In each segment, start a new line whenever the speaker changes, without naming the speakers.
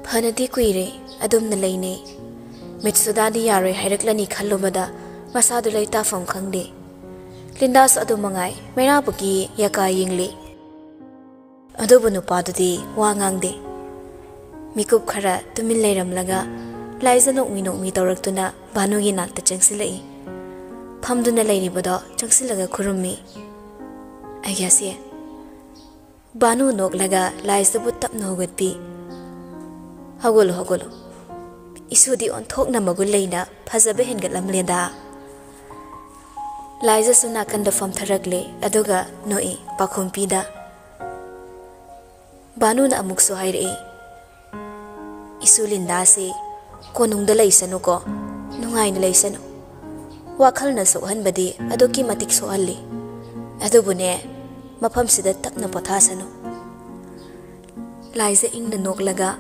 Fanadi kuire adum na leine mitsudadi yare hairaklani khallubada masadu leita fam khangde Lindas adu mangai mera buki yaka yingli adubu nupadudi wa ngangde mikup khara tumin leiramlaga laizano mi tawraktuna banugi nakta changsilai phamduna leiribado changsilaga khurummi agyase banu noklaga laisabu tapna hogatpi hagolo isudi on thokna magul leina phajabe hengatlamleda Liza suna kanda fam tharagle aduga noi pakhumpi-da Banu na amuk so haire Isu Linda se konungda laisano ko nungai na laisano Wakhal na sohan badi aduki matik sohalli adubune mafam sida tapna pothasano Liza ing na noklaga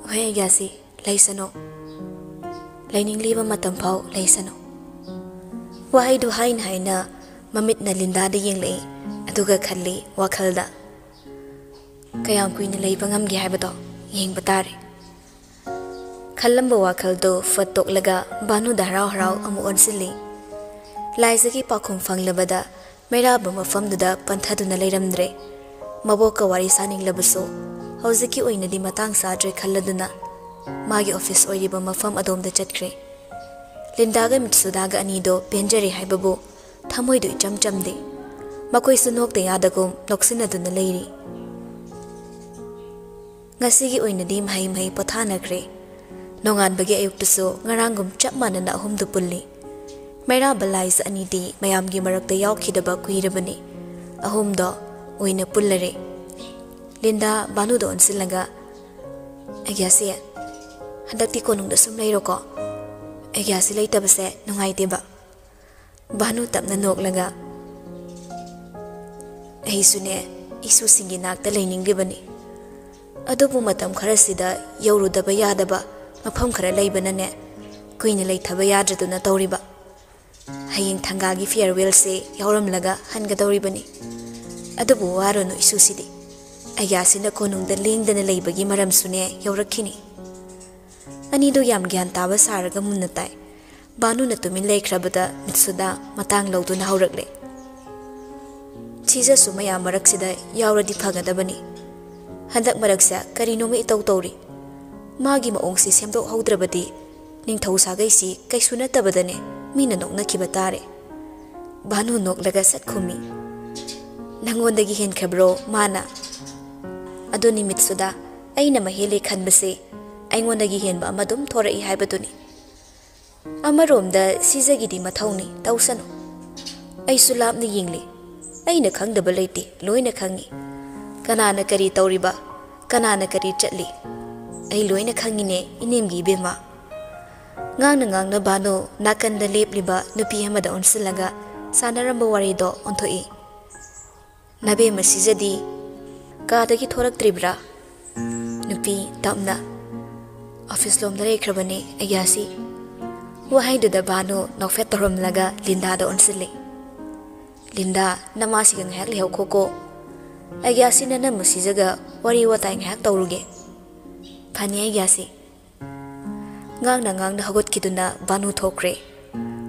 Hoy gyasi laisano Laining liba matampaw laisano Wahai du hain haina mamit na Linda da yinglei aduga khalli wakhalda kayam kuina leiba ngamgi haibado yengba tare khallamba wakhaldo fatok laga banu da harau amu onsilli laisa ki pakhum fanglabada mera ba mafam da panthaduna leiramdre maboka wari saning labaso hawziki oina di matang sadre khalladuna magi office oiriba mafam adomda chatkre Linda ga mitsudaga anido benjari haibabu thamoidu chamchamde makoi sunok te yadagum loksinaduna leiri ngasigi oinadi mai pothanakre nongan bagi ayuktuso ngarangum chapmanana ahumdu pulli mera balais anidi mayamgi marakta yawkhidaba kuirabani ahumdo oina pullare Linda banu do onsilaga agyase hadakti konungda sum leiroko Agyasi leitabase nungaiteba Banu tapna noklaga Ahisune isu singi nakta leiningribani Adubu matam kharasida yaurudaba yadaba mafam khara leibanane kuina leithaba yadraduna tawriba Haying thangagi farewell se yauramlaga hangadawribani Adubu waronu isu sidi Agyasina konungda lengdana leibagi maramsune yaurakhini Anido yam gyan taba saraga munnatai Banu na tumin leikrabada mitsuda matang lawduna hawrakle Chija sumaya maraksida yauradi phagadabani Handak maraksa karino ma itaw tawri Magi maongsi semdok hawdrabadi ningthau sagaisi kaisu natabadane mina noknakiba tare Banu noklaga satkhumi Nangondagi henkhabro mana Adoni mitsuda aina mahele khanbase Aingondagi henba amadum thorai haibaduni Amaromda sizagidi mathawni tawsano Aisu lapni yingli Aina khangdaba leite loina khangi Kanana kari tawriba Kanana kari chatli Ai loina khangine inemgi bema Ngangna bano nakanda lepliba nupi hamada onsilaga sanaramba warido onthoi Mabemma Shijadi Kadagi thoraktribra Nupi tapna Office lom dare krabani agyasi wahai da banu nokfet torom laga Linda da onsile Linda namasi gang hak leho khoko agyasi na namusi jaga wari watai hak tawruge phani agyasi ngang da hagot kiduna banu thokre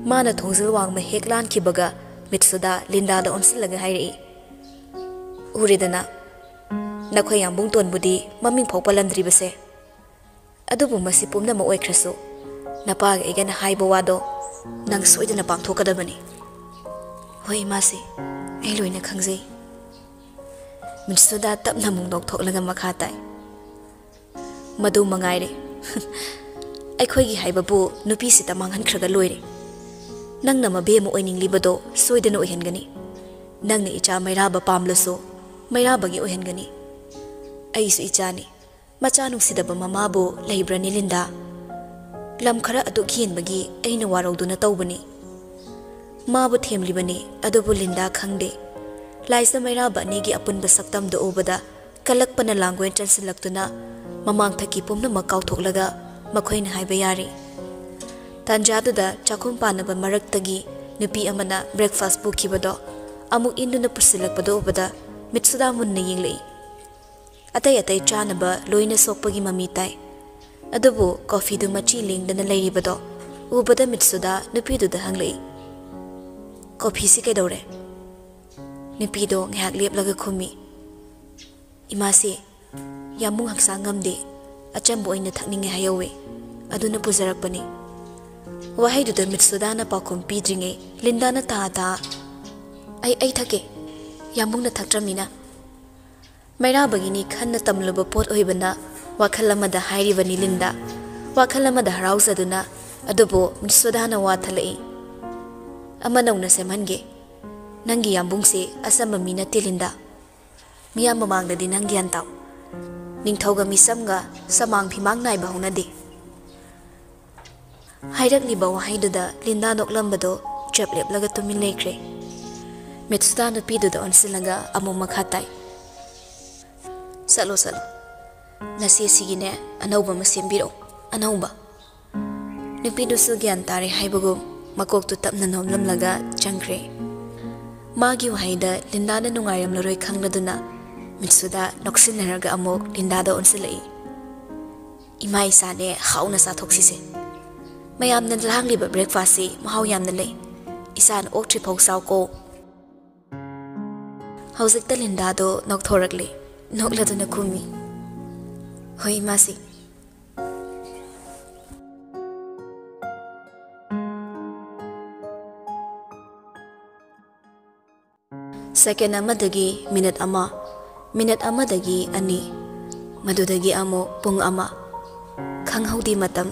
mana thongzil wang ma heklan kibaga mitsuda Linda da onsilaga hairi uridana nakhoi yambung ton budi maming phokpalandri base Adubu masi pumna ma oikrasu napaga igana haiba wado nang soidana pangthokadabani Hoi masi ai loina khangjai mitsuda tapna mungdok thoklaga makhatai madu mangaire aikhoigi haibabu nupi sita manghan khraga loire nangna mabemma oininglibado soidana oihengani nangna icha mairaba pamlaso mairabagi oihengani aisu ichani Machanung sidaba mamabu leibrani Linda Lam khara adu khienbagi aina warawduna tawbani Mabu themlibani adubu Linda khangde Laisa mairaba nigi apunba saktamda ubada kalakpana langwen chansilaktuna mamang thaki pumna makawthoklaga makhoina haiba yari Tanjaduda chakhum panaba maraktagi nupi amana breakfast bukibado amuk induna pusilakpado ubada mitsuda munna yinglei Atai atai chanaba loina sokpagi mami tai. Adubu coffee du machi lingdana leiribado. Ubada mitsuda nupidu da hanglei. Coffee si kaidore. Nupido ngahak leplaga khumi. Imasi yamung haksa ngamde achambu aina thakninge hayawe. Aduna puzarakpani. Wahai du da mitsuda na pakum pidringe Linda na ta. Ay thake. Yamung na thakramina. Mayra bagini khanna tamlaba pot oibana wakhalamada hairibani Linda. Wakhalamada harausaduna adubo mitsuda wa thalai. Amanawna semhange. Nangi yambungse asamba mina Linda. Miyam mamangdadi nang gyan taw. Ningthawga misamga samang phimang nai bahunade. Hairakliba wahaiduda Linda noklambado chapleblaga tumin lekre. Mitsuda nupiduda onsilaga among makhatai. Salo. Nasi sigine anauba masimbiro. Anauba. Nupidusu gyan tare haibago makoktu tapna nomlamlaga changkre. Magi wahaida Linda na nungayam laroi khangladuna Mitsuda noksinaraga amok Linda da onsilai. Ima isane hauna sa thoksise. Mayam na lahangliba breakfast si mahau yam na lay. Isan ok tripaw saw ko. Hausik ta Linda do nokthorakli. Nokladuna kumi. Hoy imasi. Second amadagi minute amadagi ani. Madudagi amo pung ama. Khanghaudi matam.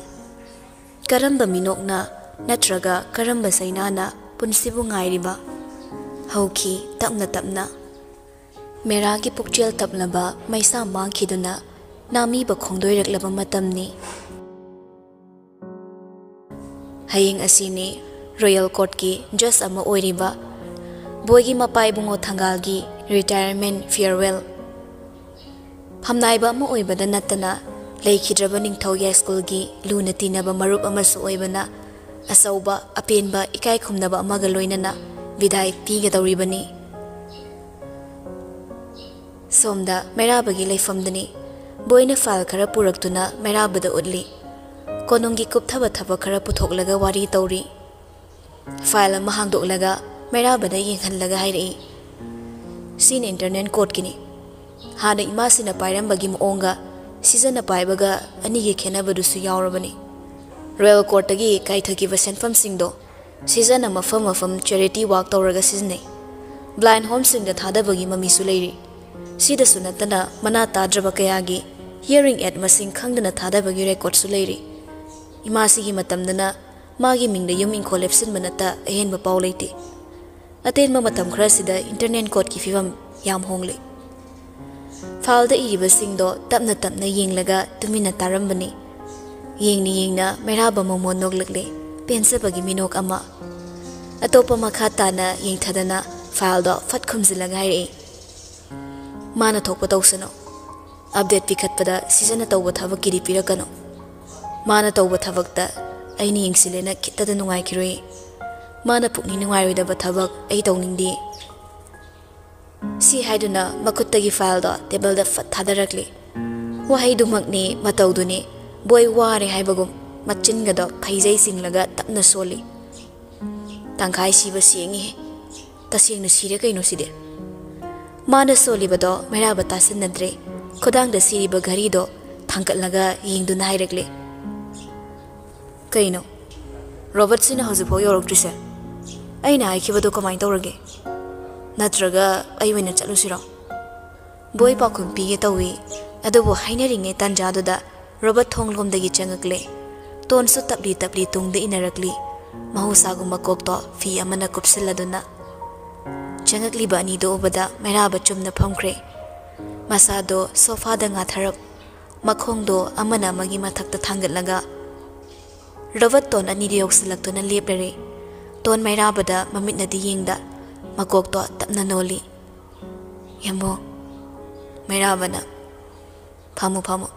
Karamba minokna natraga karamba sainana punsibu ngairiba. Hauki tapna. Meragi pukchel taplaba maisa mangkhiduna nami ba khongdoiraklaba matamni. Haying asini Royal Court ki just ama oiriba boygi mapai bungo thangalgi retirement farewell. Hamnaiba ama oibada natana leikidraba ningthauya school gi luna tinaba marup amasu oibana asauba apenba ikai khumnaba amaga loinana vidai pigadawribani. Somda Mairabagi leifamdani boyna file khara puraktuna Mairabada udli konongi kupthaba thaba khara puthoklaga wari tawri file ama hangdoklaga Mairabada yenghanlaga hairei sin internet court kini hana imasina pairambagi moonga season paibaga anigi khenabadusu yawrabani Royal Court tagi kaithakiba senfam singdo season ama mafam charity work tawraga siznei blind home sing da thadabagi mamisu leiri Sida sunatana mana tadraba kayagi hearing aid masing khangdana thadabagi record su leiri. Imasi gi matamdana magi mingda yum incolepsin manata ahenba paw leiti. Atenma matam khara sida internet code ki fivam yam hongle. Falda iriba singdo tapna yenglaga tumina tarambani. Yengna Mairaba momo noglagle pensabagi minok ama. Atopa makhatana yengthadana faldo fat khumzilaga hairei. Mana thokpa tawsano update pikhatpada season tawba thabak kiri pirakano mana tawba thabakta aini yengsilena kittada nungai kiroi mana pukni nungai roida ba thabak ai tawningdi si haiduna makuttagi file do table da fat thadarakli wahai dumakni matawduni boy ware haibagum machinga do khaijai singlaga tapna soli tangkhai siba singi tasingna sire kaino side Mana solibado Mairaba tasinadre kodangda siriba garido thangkatlaga yengduna hairakle kaino Robert sina hozipho yorokdrise aina haikibado kamai tawrage natraga aywena chalusiro boy pakhum pige tawi adubo hainaringe tanjaduda Robert thonglomdagi changakle tonsu tapli tungde inarakli mahusaguma kokto fi amana kupsiladuna Changakli bani do obada Mairaba chumna phamkre masado sofa da ngatharap makhong do amana magi mathakta thangatlaga Robert ton ani riyokslaktuna leplare ton Mairaba da mamitna di yengda makok to tapna noli yambo Mairaba na phamu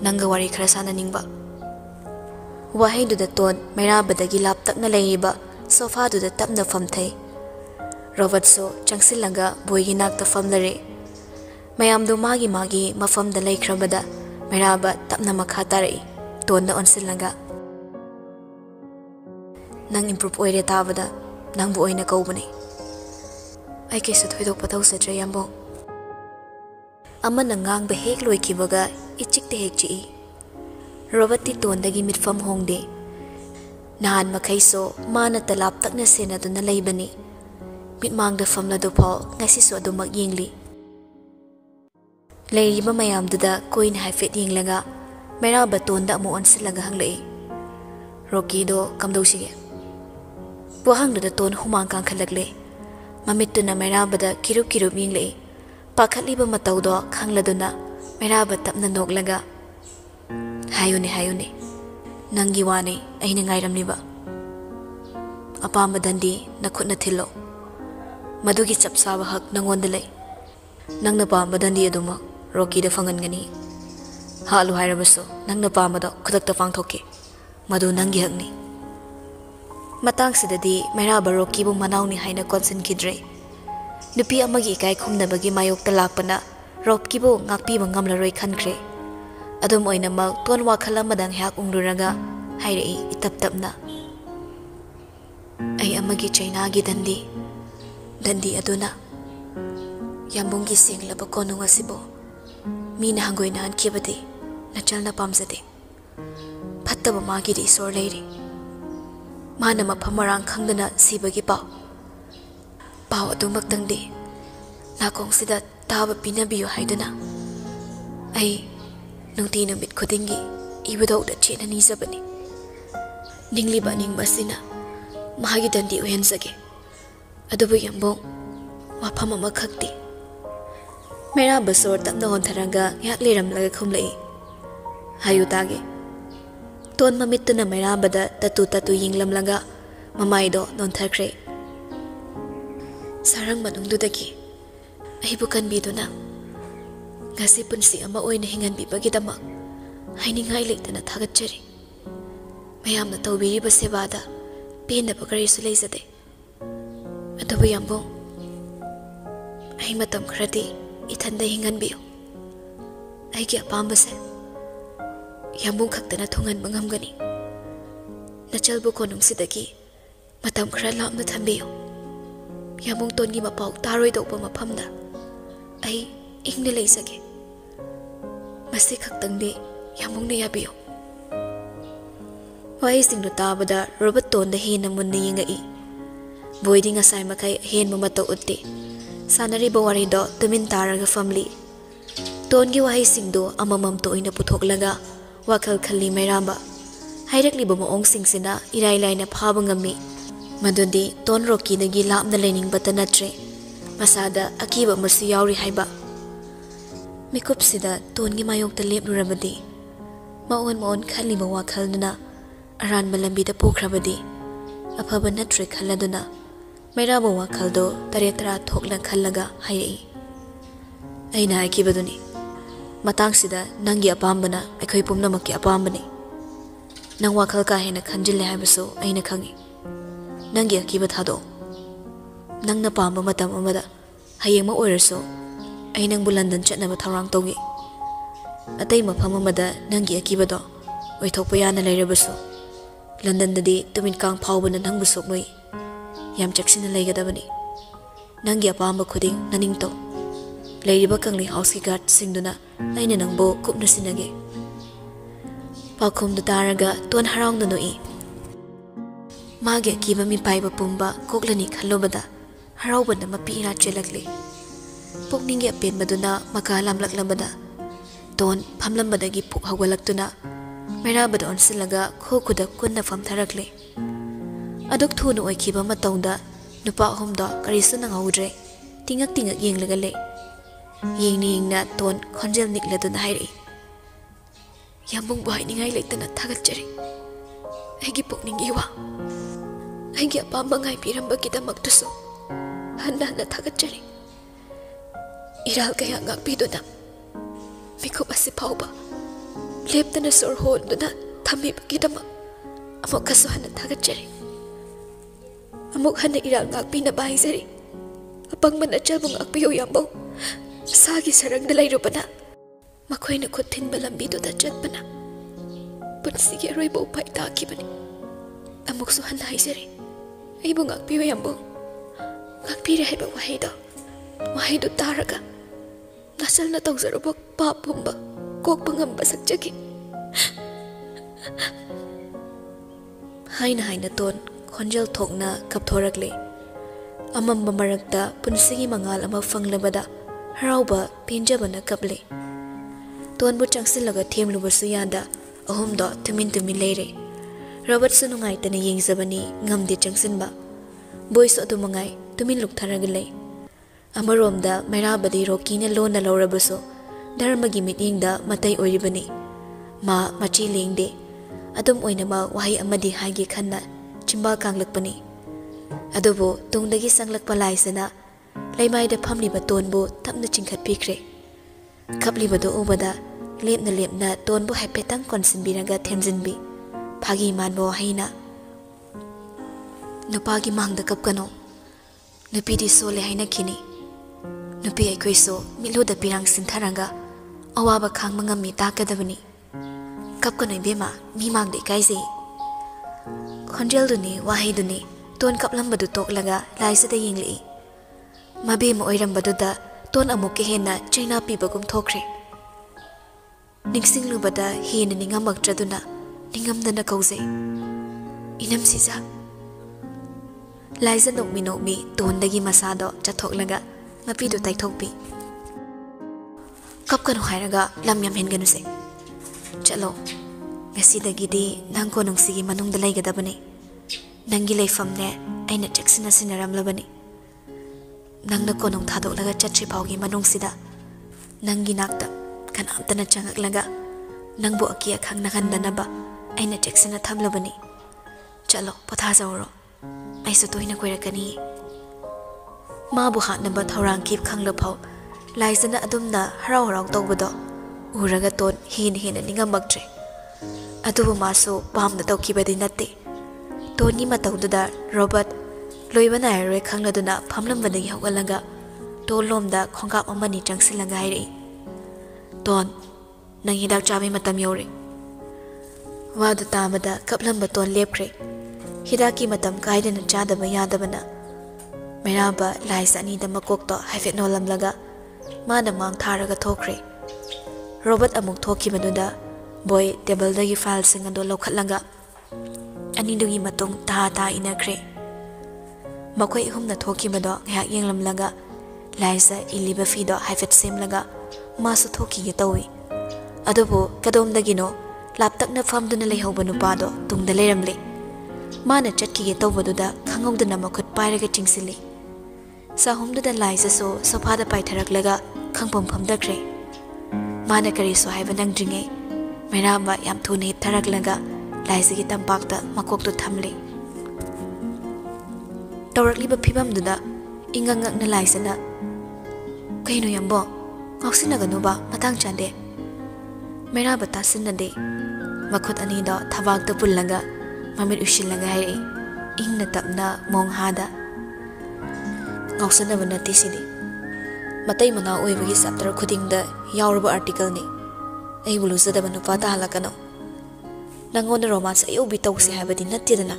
nanga wari khara sana ningba wahai du da ton Mairaba da gilap takna leiba sofa du da tapna famthai Robert so changsilaga boygi nakta famlare mayamdu magi mafamda leikrabada mairaba tapna makha tarai tonda onsilaga nang improve oire tabada nangbu oina kaubani ai kaisu thoidok patau sadra yambo amana ngang ba hek loikibaga ichikte hek chi robati tondagi mitfam hongde nahan makaiso mana talap takna sena duna leibani mitmangda famla do phaw ngasi so do mak yingli leiriba mayam duda koin haifet yinglaga mera batonda mo onsilaga hanglei roki do kamdosige buhang da ton humang kang khalagle mamituna mera bada kirup yinglei pakhaliba matau do khangladuna mera ba tapna noklaga hayune nangi wani aina ngairamniba apamba dandi nakhutna thilo madugi chapsaba hak nangonda lei nangna pamba dandi aduma roki da fangan gani halu hairabaso nangna pamba do khudakta pangthokke madu nangi hakni matang sidadi mera ba roki bu manawni haina konsin kidre nupi amagi kai khumnabagi mayok talakpana roki bu ngakpi bangamla roi khankre adum oina mak ton wakhala madang hak ungluraga hairei itap-tapna ai amagi chaina gi dandi aduna yambongi senglaba konunga sibo mina hangoina an kibati nachalna pamjade phattaba magi ri sor leiri mana maphamarang khangdana sibagi paw adumak tangde nakong sida taba pinabiyo haiduna ai nungti numit khudingi ibudau da chena ni zabani ningliba ningbasina mahagi dandi uhensage adubu yambong wafam ama khakti mera basor tapna hontharanga yak leramlaga khumlei hayu tage ton mamituna mera bada tatu yinglamlaga mamaido nontharkre sarang manungdudagi aibu kanbiduna ngasi punsi ama oina hinganbibagidamak hainingai leitana thagatchari mayamna tawbiriba sebada penaba karisu leizade adubu yambong ai matam khradi ithanda hinganbiyo aigi apambase yambong khaktana thongan bangamgani nachalbu konungsidagi matam khra lamna thambiyo yambong tongi mapau taroi dopa maphamda ai ingna leizage masi khaktangde yambongna yabiyo wai singnu tabada robot tonda hena munna yingai boidi ngasai makai hen mamato utte sanari bawari do tumin taraga family tongi wahai singdo amamam to ina puthoklaga wakal khalli mairamba hairakli bama ong singsina irai laina phaba ngami madodi ton roki nagi lapna lening batanatre masada akiba masu yauri haiba mikup sida tongi mayok ta lepnurabadi maon khalli ba wakhalna aran malambida pukhrabadi afaba natre khalladuna mairaba wakhaldo taretara thokla khallaga hairei aina akibaduni matang sida nangi apambana akhoi pumnamakki apambani nang wakhal ka hena khanjille haibaso aina khangi nangi akiba thado nangna pamba matam amada hayengma oiraso ai nangbu London chatnaba tharang togi atai mafam amada nangi akibado oithokpa yana leirabaso London dadi tumin kang phawbana nangbu soknoi yam chaksina leigadabani nangi apamba khuding naningto leiriba kangli house ki guard singduna aina nangbo kupna sinage pakhum da taraga ton harang nanoi mage kiba mi paiba pumba koklani khalobada harauba na mapi ira chelakle pokninge pen maduna makalam laklabada ton phamlambadagi puk hawalaktuna merabada onsilaga khokuda kunna famtharakle aduk thunu oikiba matawda nupa homda karisu nangaudre tingak yenglaga le yengna ton khonjel nikladuna hairi yambung bai ningai leitana thagatchari aigi pokningi wa aigi apamba ngai piramba kidamaktuso hanna thagatchari iral kaya ngakpiduna mikub asi pauba leptana sor honduna thami bagidama amok kaso hanna thagatchari amok hanna iral ngakpina baizari apang mana chalbung akpiyo yambo सागी सरंगदा लैरुबना मखोइना खुथिनबा लंबीदुदा चटबना पुनसिगे रोइबो उपाय ताखिबनी अमुकसु हन्ना हाइजरे अइबु ngakpiyo yambo ngakpire haiba wahaido taraga nasalna tawzaruba papumba kokpa ngamba sakjagi haina ton khonjal thokna kapthorakle amamba marakta punsigi mangal ama fanglabada harauba pinjabana kaple tonbu changsilaga themlubasu yada ahumdo tumin leire Robert sunungai tana yengzabani ngamde changsinba boys odumangai tumin luktharagale amaromda mairabadi rokina lona laurabaso dharmagi mitingda matai oiribani ma machi lengde adum oinama wahi amadi haige khanna chimba kanglakpani adubo tungdagi sanglakpa laisana laimaida phamliba tonbo tapna chingkhat pikre kaplibado ubada lepna tonbo haipetang konsinbiraga themjinbi phagi manbo haina nupagi mangda kapkano nupidi sole haina khini nupi aikhoiso miloda pirang sintharanga awaba khangma ngami takadabani kapkano bema mi mangde kaise khonjel duni wahi duni ton kaplambadu toklaga laisada yingli mabemma oirambadu ton amuke hena chaina pibagum thokre ningsinglubada hena ningamakraduna ningamdana kauze inam sisa laisa nokmi tondagi masado chathoklaga mapidu taithokpi kapkanu hairaga lamyam henganuse chalo ngasidagidi nangko nungsigi manungda laigadabani nangi leifamne aina cheksina sinaramlabani nangna konong thadoklaga chatri phawgi manungsida nangi nakta kanamtana changaklaga nangbo akia khangna khandanaba aina cheksina thamlabani chalo potha zawro aisu toina koirakani mabu hatnaba thorang kip khangla phaw laisana adumna harau tawbado uraga ton hena ningamaktre adubu maso pamna tawkibadi natte toni matawduda Robert loibana airwe khangladuna phamlambadagi hawalaga tolomda khongkap amani changsilaga hairi ton nang hidak chabi matam yore wadu tamada kaplamba ton lepkre hidaki matam kaidana chadaba yadabana meraba laisa ani da makokto haifet nolamlaga mana mang tharaga thokre Robert amuk thoki manuda boy table dagi file singa do lokhatlaga ani dugi matung ta inakre makoi humna thoki mado ngak yenglamlaga laisa iliba fido haifet semlaga masu thoki ge tawi adobo kadom dagino laptakna famduna leihauba nupado tungda leramle mana chatki ge tawbaduda khangawdana makhut pairaga chingsili sahumduda laisa so sophada paitharaklaga khangpam phamdakre mana kari so haiba nangdringe mairamba yam thune tharaklaga laisa gi tampakta makokto thamle tawrakliba phibamduda ingangakna laisana kaino yambo ngaksinaga matang chande mairaba tasinade makhut ani do thabakta pullaga mamit ushilaga hai ingna tapna monghada ngaksana bana tisidi matai mana oibagi chapter khudingda yaurba article ni ai buluzada banu pata halakano nangon romance ayo bitawsi habadi nattidana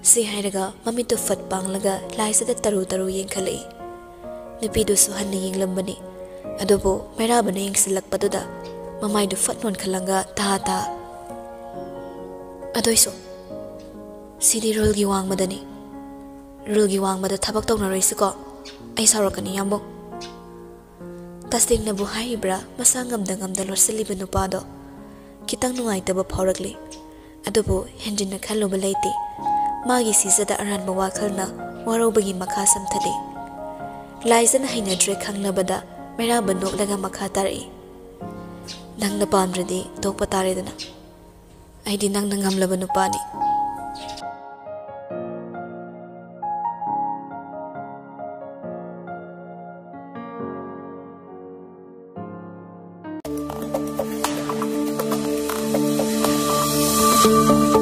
si hairaga mamito fat panglaga laisada taru yengkhalai nipidu su hanni yenglambani adobo mairabana yengsilakpaduda mamaidu fatnon khalanga ta adoiso sidi rulgi wangmadani rulgi wangmada thabak tawnaroisiko ai sarakani yambo tasdingna bu haibra masangamda lorsiliba nupado kitang nungaitaba phaurakli adobo henjinna khalluba leite magi sizada aranba wakhalna warobagi makha samthade laisana hainadre khanglabada mairaba noklaga makha tari nangna pamradi tokpa taredana aidi nangna ngamlaba nupani
you.